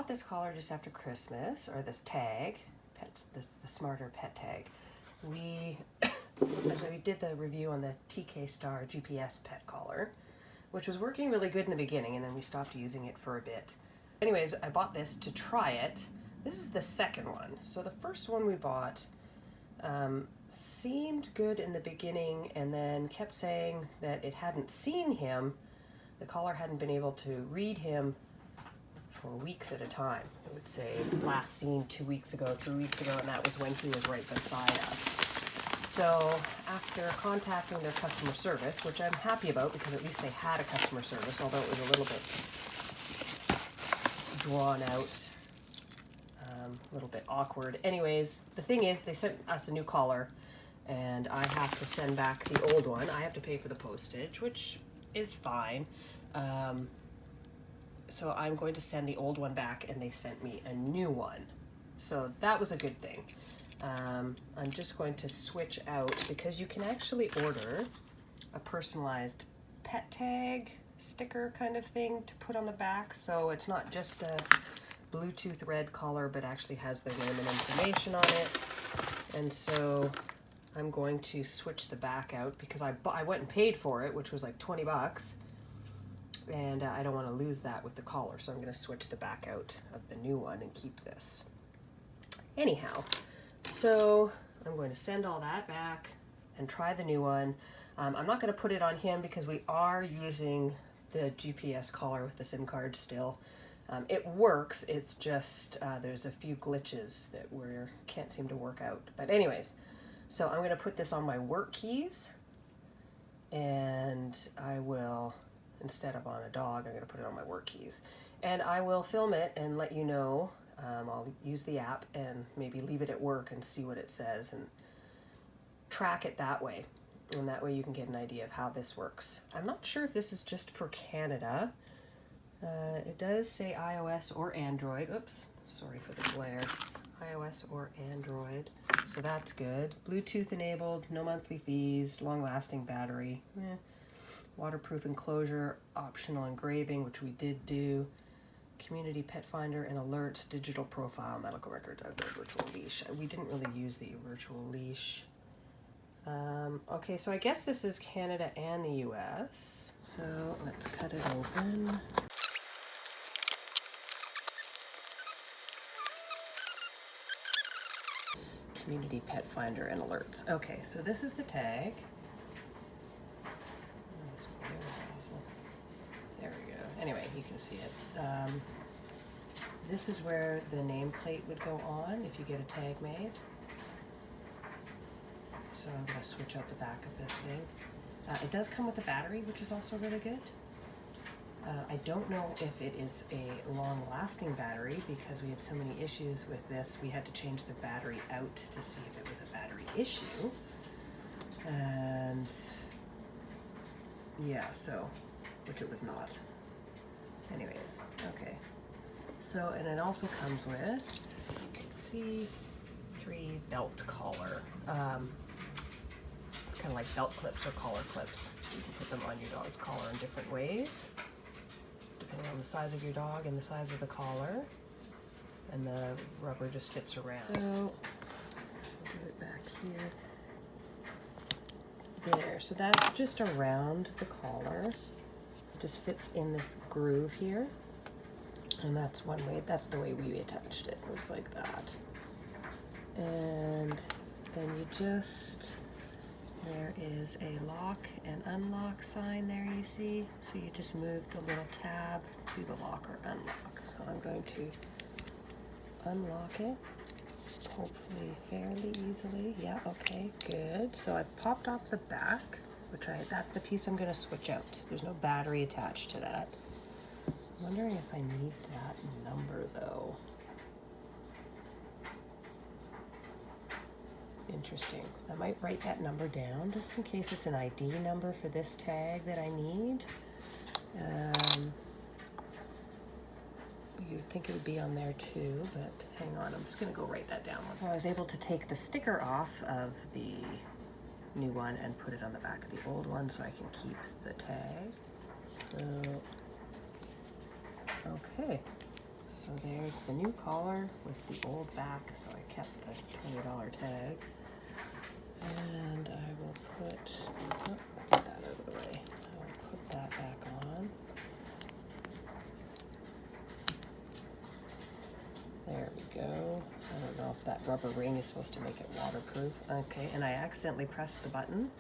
bought this collar just after Christmas, or this tag, the Smarter Pet Tag. We did the review on the TK Star GPS pet collar, which was working really good in the beginning, and then we stopped using it for a bit. Anyways, I bought this to try it. This is the second one. So the first one we bought seemed good in the beginning, and then kept saying that it hadn't seen him. The collar hadn't been able to read him for weeks at a time. It would say last seen 2 weeks ago, 3 weeks ago, and that was when he was right beside us. So after contacting their customer service, which I'm happy about because at least they had a customer service, although it was a little bit drawn out, a little bit awkward. Anyways, the thing is, they sent us a new collar, and I have to send back the old one. I have to pay for the postage, which is fine. So I'm going to send the old one back, and they sent me a new one. So that was a good thing. I'm just going to switch out, because you can actually order a personalized pet tag sticker kind of thing to put on the back. So it's not just a Bluetooth red collar, but actually has their name and information on it. And so I'm going to switch the back out, because I went and paid for it, which was like 20 bucks. And I don't want to lose that with the collar, so I'm going to switch the back out of the new one and keep this. Anyhow, so I'm going to send all that back and try the new one. I'm not going to put it on him because we are using the GPS collar with the SIM card still. It works, it's just there's a few glitches that can't seem to work out. But anyways, so I'm going to put this on my work keys, and I will, instead of on a dog, I'm going to put it on my work keys. And I will film it and let you know. I'll use the app and maybe leave it at work and see what it says and track it that way. And that way you can get an idea of how this works. I'm not sure if this is just for Canada. It does say iOS or Android. Oops, sorry for the glare. iOS or Android. So that's good. Bluetooth enabled, no monthly fees, long-lasting battery. Waterproof enclosure, optional engraving, which we did do. Community pet finder and alerts, digital profile, medical records, outdoor virtual leash. We didn't really use the virtual leash. Okay, so I guess this is Canada and the US. So let's cut it open. Community pet finder and alerts. Okay, so this is the tag. There we go. Anyway, you can see it. This is where the nameplate would go on if you get a tag made. So I'm going to switch out the back of this thing. It does come with a battery, which is also really good. I don't know if it is a long-lasting battery, because we had so many issues with this. We had to change the battery out to see if it was a battery issue. And yeah, so, which it was not. Anyways, okay. So, and it also comes with, you can see, 3 belt collar. Kind of like belt clips or collar clips. You can put them on your dog's collar in different ways, depending on the size of your dog and the size of the collar. And the rubber just fits around. So, do it back here. There, so that's just around the collar. It just fits in this groove here. And that's one way, that's the way we attached it. It was like that. And then you just, there is a lock and unlock sign there, you see. So you just move the little tab to the lock or unlock. So I'm going to unlock it, hopefully fairly easily. Yeah, okay, good. So I've popped off the back, that's the piece I'm gonna switch out. There's no battery attached to that. I'm wondering if I need that number though. Interesting. I might write that number down just in case it's an ID number for this tag that I need. You'd think it would be on there too, but hang on, I'm just gonna go write that down. So I was able to take the sticker off of the new one and put it on the back of the old one so I can keep the tag. So, okay. So there's the new collar with the old back, so I kept the $20 tag. And I will put, get that out of the way. I will put that back on. There we go. I don't know if that rubber ring is supposed to make it waterproof. Okay, and I accidentally pressed the button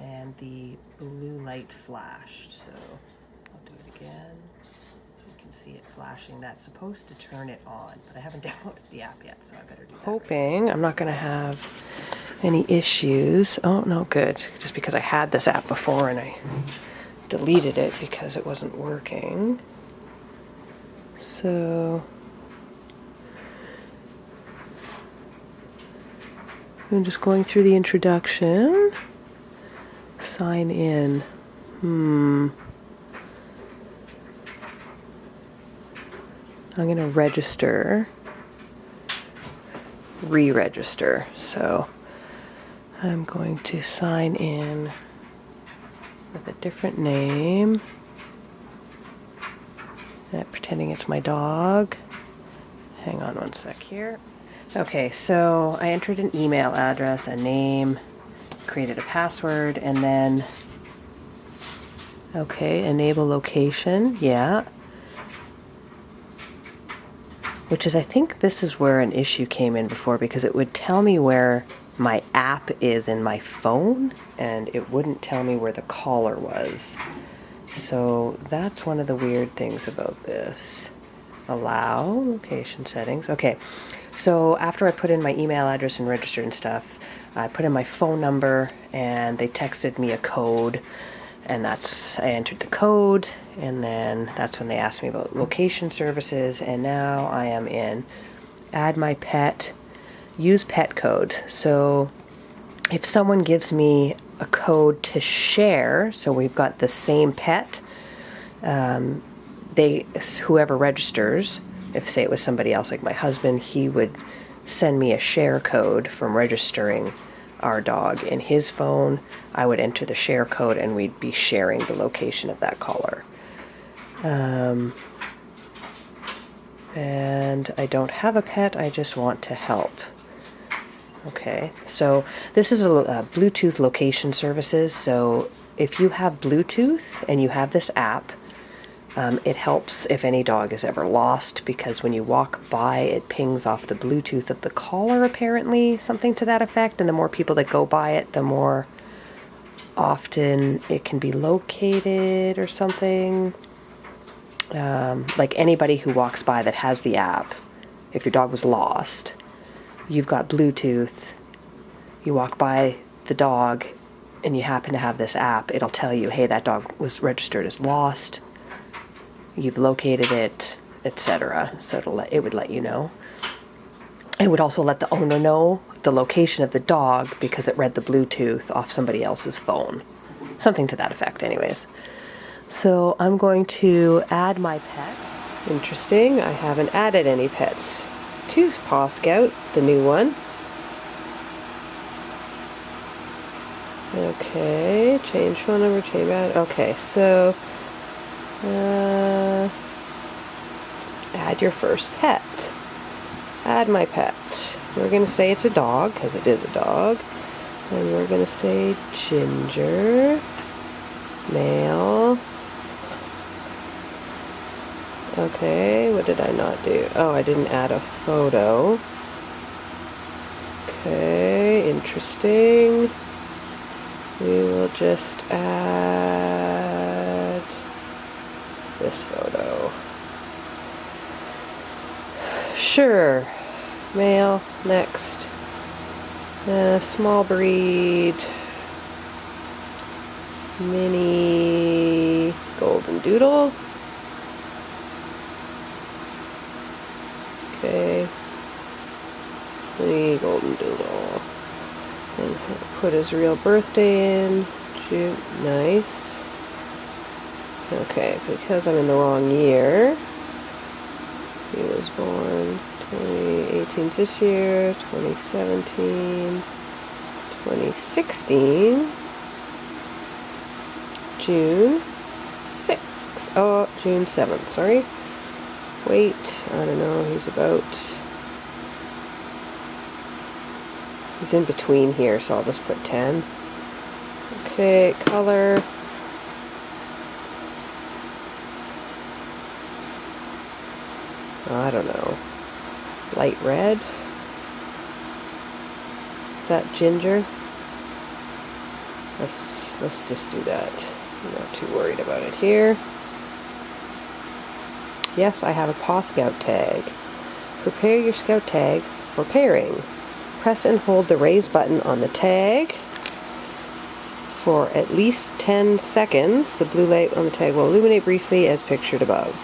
and the blue light flashed, so I'll do it again. You can see it flashing. That's supposed to turn it on, but I haven't downloaded the app yet, so I better do that. Hoping I'm not going to have any issues. Oh, no, good. Just because I had this app before and I deleted it because it wasn't working. So I'm just going through the introduction. Sign in. I'm going to register. Re-register. So I'm going to sign in with a different name. Pretending it's my dog. Hang on one sec here. Okay, so I entered an email address, a name, created a password, and then, okay, enable location, yeah. Which is, I think this is where an issue came in before, because it would tell me where my app is in my phone, and it wouldn't tell me where the collar was. So that's one of the weird things about this. Allow location settings. Okay, so after I put in my email address and registered and stuff, I put in my phone number and they texted me a code, and I entered the code, and then that's when they asked me about location services, and now I am in add my pet, use pet code. So if someone gives me a code to share, so we've got the same pet, whoever registers, if say it was somebody else like my husband, he would send me a share code from registering our dog in his phone. I would enter the share code and we'd be sharing the location of that collar. And I don't have a pet, I just want to help. Okay, so this is a Bluetooth location services. So if you have Bluetooth and you have this app, it helps if any dog is ever lost, because when you walk by, it pings off the Bluetooth of the collar, apparently, something to that effect. And the more people that go by it, the more often it can be located or something. Like anybody who walks by that has the app, if your dog was lost, you've got Bluetooth, you walk by the dog and you happen to have this app, it'll tell you, hey, that dog was registered as lost, you've located it, etc. So it would let you know. It would also let the owner know the location of the dog because it read the Bluetooth off somebody else's phone. Something to that effect, anyways. So I'm going to add my pet. Interesting, I haven't added any pets to Pawscout, the new one. Okay, change phone number, change that. Okay, so add your first pet. Add my pet. We're going to say it's a dog, because it is a dog. And we're going to say Ginger, male. Okay, what did I not do? Oh, I didn't add a photo. Okay, interesting. We will just add this photo. Sure. Male. Next. Small breed. Mini golden doodle. Okay. Mini golden doodle. And put his real birthday in. June. Nice. Okay, because I'm in the wrong year. He was born 2018 this year, 2017, 2016, June 6th. Oh, June 7th, sorry. Weight, I don't know, he's in between here, so I'll just put 10. Okay, color. I don't know. Light red. Is that ginger? Let's just do that. I'm not too worried about it here. Yes, I have a Pawscout tag. Prepare your Scout tag for pairing. Press and hold the raise button on the tag for at least 10 seconds. The blue light on the tag will illuminate briefly as pictured above.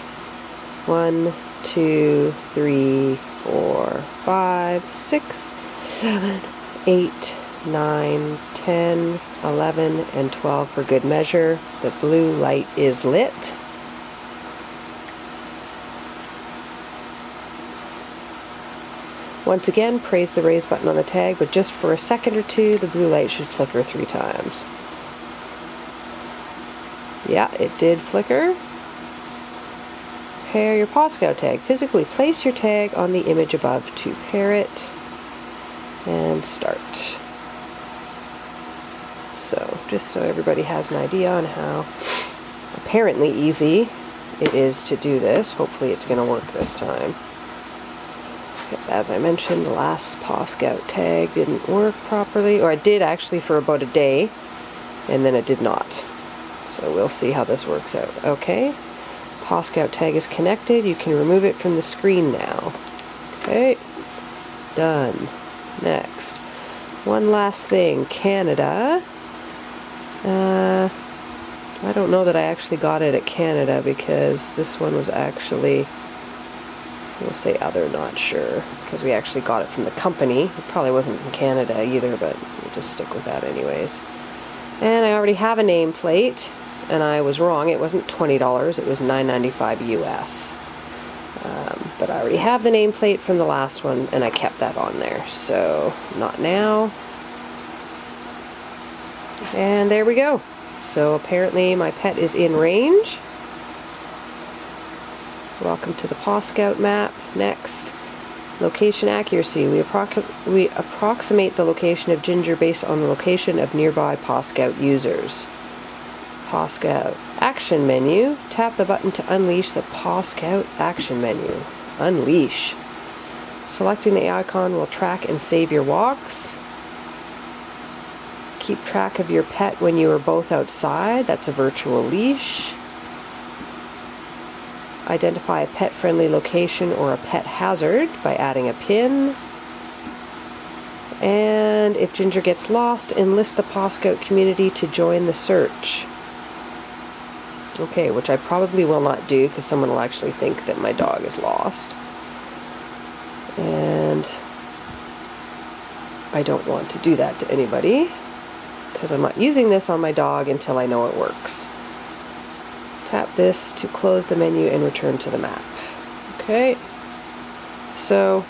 1, 2, 3, 4, 5, 6, 7, 8, 9, 10, 11, and 12 for good measure. The blue light is lit. Once again, praise the raise button on the tag, but just for a second or two, the blue light should flicker 3 times. Yeah, it did flicker. Pair your Pawscout tag. Physically place your tag on the image above to pair it. And start. So, just so everybody has an idea on how apparently easy it is to do this. Hopefully it's going to work this time. Because as I mentioned, the last Pawscout tag didn't work properly, or it did actually for about a day, and then it did not. So we'll see how this works out. Okay, Pawscout tag is connected. You can remove it from the screen now. Okay, done. Next, one last thing, Canada. I don't know that I actually got it at Canada because this one was actually, we'll say other, not sure, because we actually got it from the company. It probably wasn't in Canada either, but we'll just stick with that anyways. And I already have a nameplate, and I was wrong. It wasn't $20, it was $9.95 US. But I already have the nameplate from the last one, and I kept that on there. So, not now. And there we go. So apparently my pet is in range. Welcome to the Pawscout map. Next, location accuracy. We approximate the location of Ginger based on the location of nearby Pawscout users. Pawscout action menu. Tap the button to unleash the Pawscout action menu. Unleash. Selecting the icon will track and save your walks. Keep track of your pet when you are both outside. That's a virtual leash. Identify a pet-friendly location or a pet hazard by adding a pin. And if Ginger gets lost, enlist the Pawscout community to join the search. Okay, which I probably will not do because someone will actually think that my dog is lost. And I don't want to do that to anybody because I'm not using this on my dog until I know it works. Tap this to close the menu and return to the map. Okay, so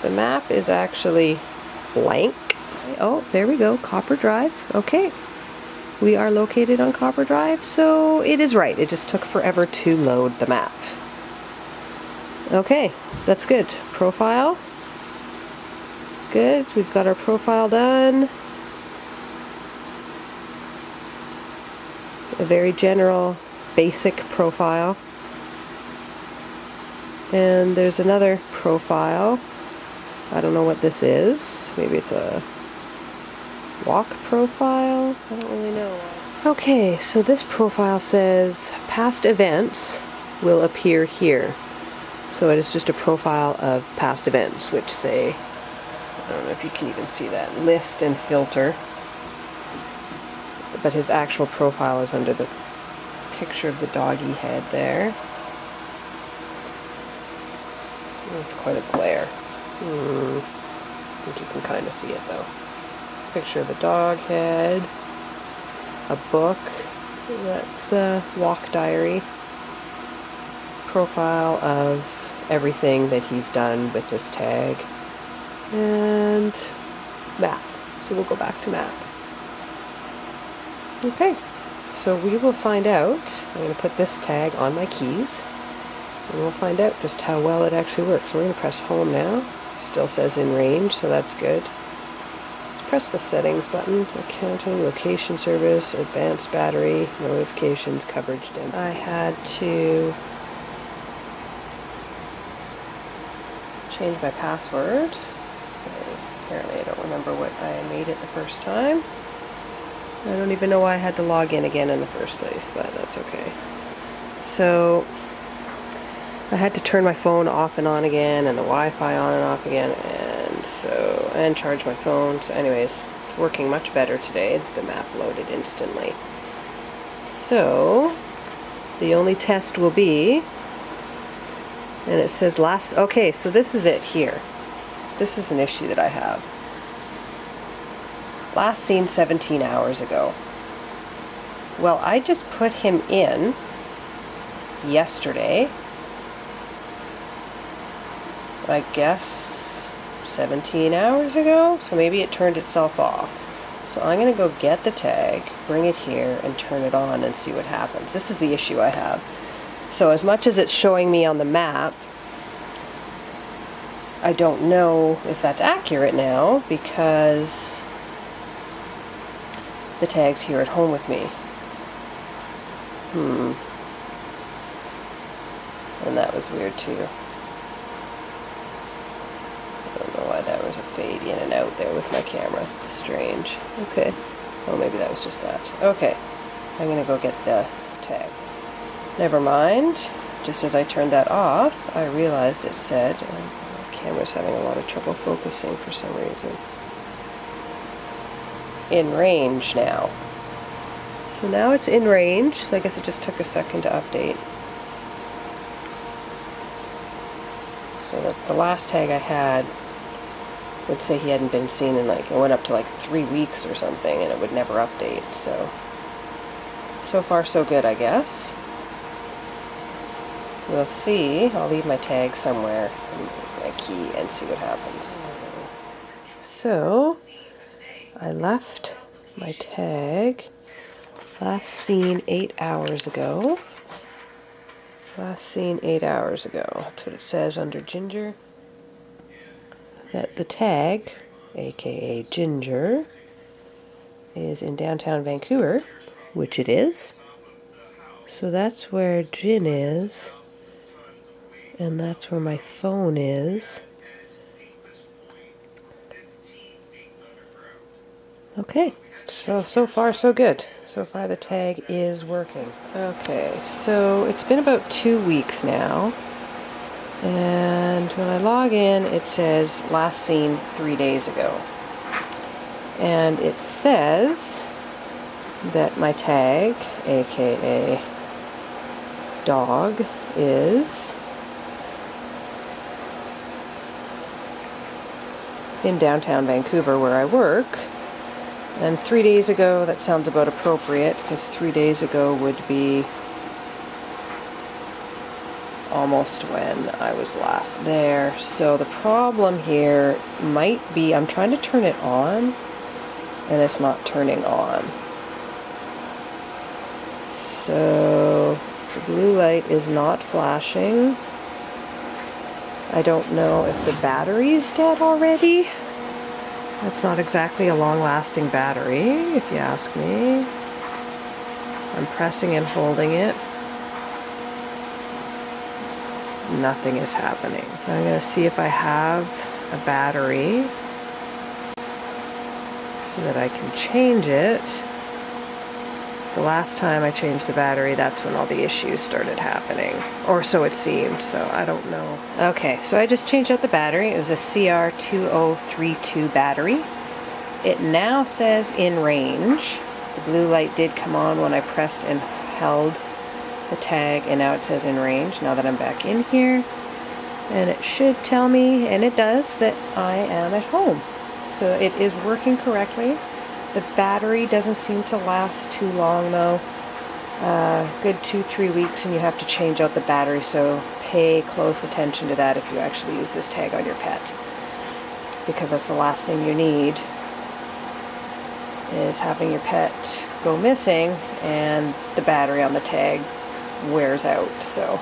the map is actually blank. Oh, there we go, Copper Drive. Okay, we are located on Copper Drive, so it is right. It just took forever to load the map. Okay, that's good. Profile. Good, we've got our profile done. A very general, basic profile. And there's another profile. I don't know what this is. Maybe it's a walk profile? I don't really know. Okay, so this profile says past events will appear here. So it is just a profile of past events, which say, I don't know if you can even see that, list and filter. But his actual profile is under the picture of the doggy head there. It's quite a glare. I think you can kind of see it though. Picture of the dog head. A book. That's a walk diary. Profile of everything that he's done with this tag. And map. So we'll go back to map. Okay, so we will find out. I'm going to put this tag on my keys and we'll find out just how well it actually works. So we're going to press home now. Still says in range, so that's good. Let's press the settings button. Accounting, location service, advanced battery, notifications, coverage density. I had to change my password because apparently I don't remember what I made it the first time. I don't even know why I had to log in again in the first place, but that's okay. So I had to turn my phone off and on again, and the Wi-Fi on and off again, and charge my phone. So anyways, it's working much better today. The map loaded instantly. So the only test will be, and it says okay, so this is it here. This is an issue that I have. Last seen 17 hours ago. Well, I just put him in yesterday. I guess 17 hours ago? So maybe it turned itself off. So I'm going to go get the tag, bring it here, and turn it on and see what happens. This is the issue I have. So as much as it's showing me on the map, I don't know if that's accurate now because the tag's here at home with me. And that was weird too. I don't know why that was a fade in and out there with my camera. Strange. Okay. Oh, maybe that was just that. Okay. I'm gonna go get the tag. Never mind. Just as I turned that off, I realized it said, my camera's having a lot of trouble focusing for some reason. In range now. So now it's in range, so I guess it just took a second to update. So that the last tag I had would say he hadn't been seen in it went up to 3 weeks or something, and it would never update. So far so good, I guess. We'll see. I'll leave my tag somewhere, my key, and see what happens. So I left my tag last seen 8 hours ago. Last seen 8 hours ago. That's what it says under Ginger. That the tag, aka Ginger, is in downtown Vancouver, which it is. So that's where Jin is, and that's where my phone is. Okay, so far so good. So far the tag is working. Okay, so it's been about 2 weeks now, and when I log in it says last seen 3 days ago, and it says that my tag, aka dog, is in downtown Vancouver where I work. And 3 days ago, that sounds about appropriate, because 3 days ago would be almost when I was last there. So the problem here might be I'm trying to turn it on, and it's not turning on. So the blue light is not flashing. I don't know if the battery's dead already. That's not exactly a long-lasting battery, if you ask me. I'm pressing and holding it. Nothing is happening. So I'm going to see if I have a battery so that I can change it. The last time I changed the battery, that's when all the issues started happening. Or so it seemed, so I don't know. Okay, so I just changed out the battery. It was a CR2032 battery. It now says in range. The blue light did come on when I pressed and held the tag, and now it says in range, now that I'm back in here. And it should tell me, and it does, that I am at home. So it is working correctly. The battery doesn't seem to last too long though. Good 2-3 weeks, and you have to change out the battery, so pay close attention to that if you actually use this tag on your pet, because that's the last thing you need, is having your pet go missing and the battery on the tag wears out. So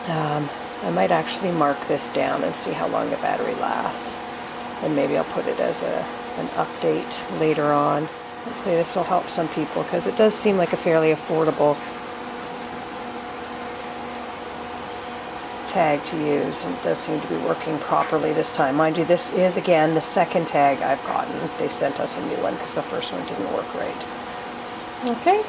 I might actually mark this down and see how long the battery lasts. And maybe I'll put it as an update later on. Hopefully this will help some people because it does seem like a fairly affordable tag to use, and it does seem to be working properly this time. Mind you, this is again the second tag I've gotten. They sent us a new one because the first one didn't work right. Okay.